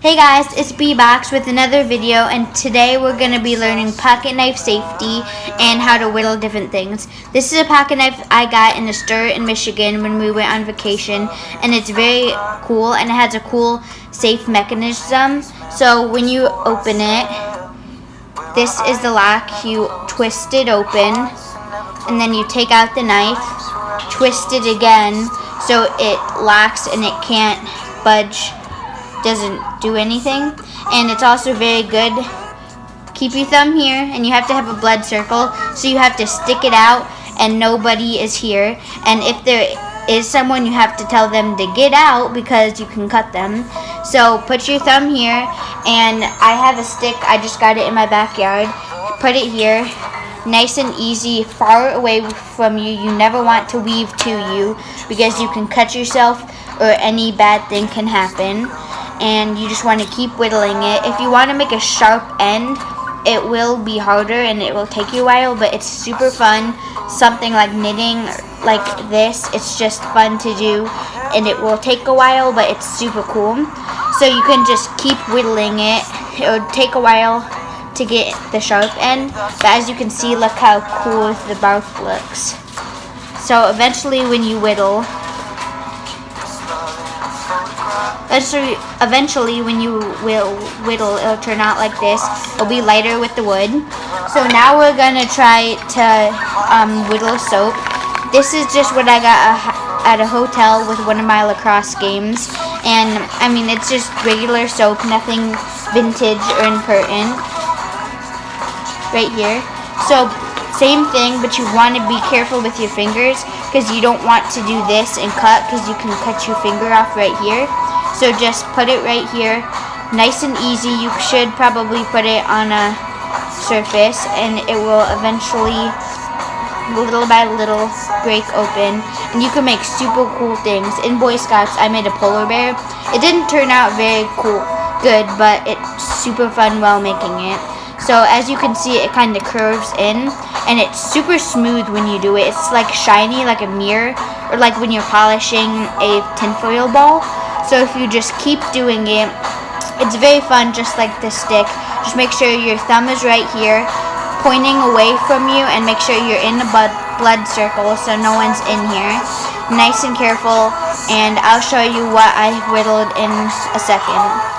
Hey guys, it's B-Box with another video, and today we're going to be learning pocket knife safety and how to whittle different things. This is a pocket knife I got in a store in Michigan when we went on vacation, and it's very cool and it has a cool safe mechanism. So when you open it, this is the lock. You twist it open and then you take out the knife, twist it again so it locks and it can't budge. Doesn't do anything, and it's also very good. Keep your thumb here, and you have to have a blood circle, so you have to stick it out and nobody is here, and if there is someone, you have to tell them to get out because you can cut them. So put your thumb here, and I have a stick, I just got it in my backyard. Put it here, nice and easy, far away from you. You never want to weave to you because you can cut yourself or any bad thing can happen. And you just want to keep whittling it. If you want to make a sharp end, it will be harder and it will take you a while, but it's super fun. Something like knitting like this, it's just fun to do, and it will take a while, but it's super cool. So you can just keep whittling it. It will take a while to get the sharp end, but as you can see, look how cool the bark looks. So eventually when you whittle, when you whittle, it'll turn out like this. It'll be lighter with the wood. So now we're gonna try to whittle soap. This is just what I got at a hotel with one of my lacrosse games, and I mean it's just regular soap, nothing vintage or important. Right here. So same thing, but you want to be careful with your fingers because you don't want to do this and cut, because you can cut your finger off right here. So just put it right here, nice and easy. You should probably put it on a surface and it will eventually, little by little, break open. And you can make super cool things. In Boy Scouts, I made a polar bear. It didn't turn out very good, but it's super fun while making it. So as you can see, it kind of curves in, and it's super smooth when you do it. It's like shiny, like a mirror, or like when you're polishing a tinfoil ball. So if you just keep doing it, it's very fun, just like the stick. Just make sure your thumb is right here, pointing away from you, and make sure you're in the blood circle so no one's in here. Nice and careful, and I'll show you what I whittled in a second.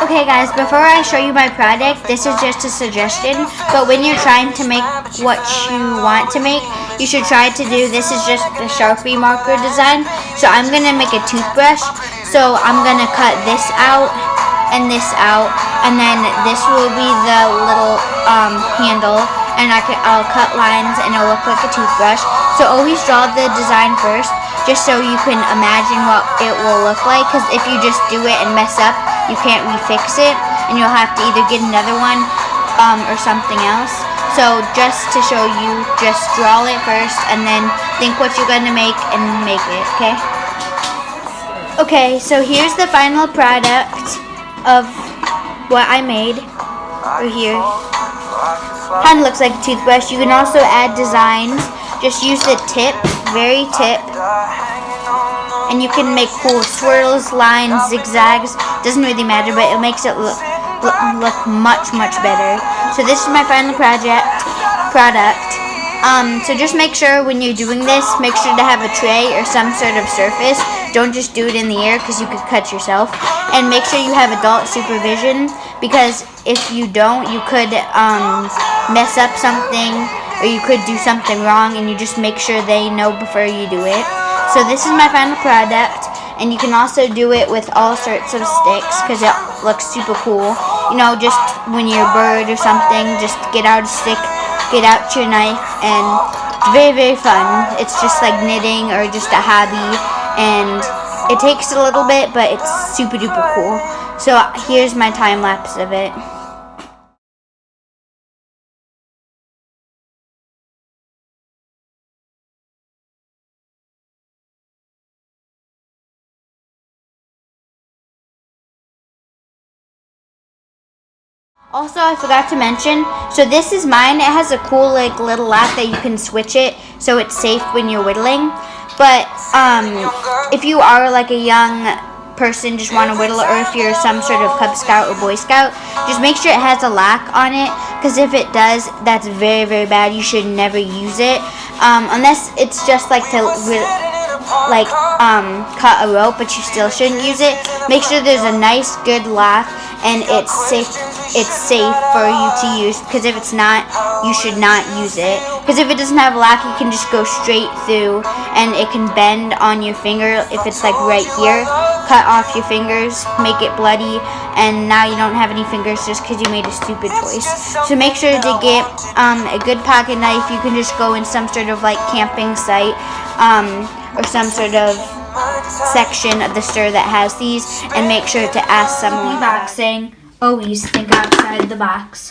Okay guys, before I show you my product, this is just a suggestion, but when you're trying to make what you want to make, you should try to do, this is just a Sharpie marker design. So I'm going to make a toothbrush, so I'm going to cut this out and this out, and then this will be the little handle, and I'll cut lines and it'll look like a toothbrush. So always draw the design first, just so you can imagine what it will look like, because if you just do it and mess up, you can't refix it, and you'll have to either get another one or something else. So just to show you, just draw it first and then think what you're going to make and make it, okay? Okay, so here's the final product of what I made right here. Kind of looks like a toothbrush. You can also add designs. Just use the tip, very tip. And you can make cool swirls, lines, zigzags. Doesn't really matter, but it makes it look much better. So this is my final product. So just make sure when you're doing this, make sure to have a tray or some sort of surface. Don't just do it in the air because you could cut yourself. And make sure you have adult supervision, because if you don't, you could mess up something, or you could do something wrong, and you just make sure they know before you do it. So this is my final product, and you can also do it with all sorts of sticks because it looks super cool. You know, just when you're a bird or something, just get out a stick, get out your knife, and it's very fun. It's just like knitting or just a hobby, and it takes a little bit, but it's super duper cool. So here's my time lapse of it. Also, I forgot to mention, so this is mine. It has a cool like little lock that you can switch it so it's safe when you're whittling. But if you are like a young person just want to whittle, or if you're some sort of Cub Scout or Boy Scout, just make sure it has a lock on it, because if it does, that's very, very bad. You should never use it, unless it's just like to cut a rope, but you still shouldn't use it. Make sure there's a nice, good lock, and it's safe for you to use, because if it's not, you should not use it, because if it doesn't have a lock, it can just go straight through, and it can bend on your finger. If it's like right here, cut off your fingers, make it bloody, and now you don't have any fingers just because you made a stupid choice. So make sure to get a good pocket knife. You can just go in some sort of like camping site, or some sort of section of the store that has these, and make sure to ask someone. Boxing, always think outside the box.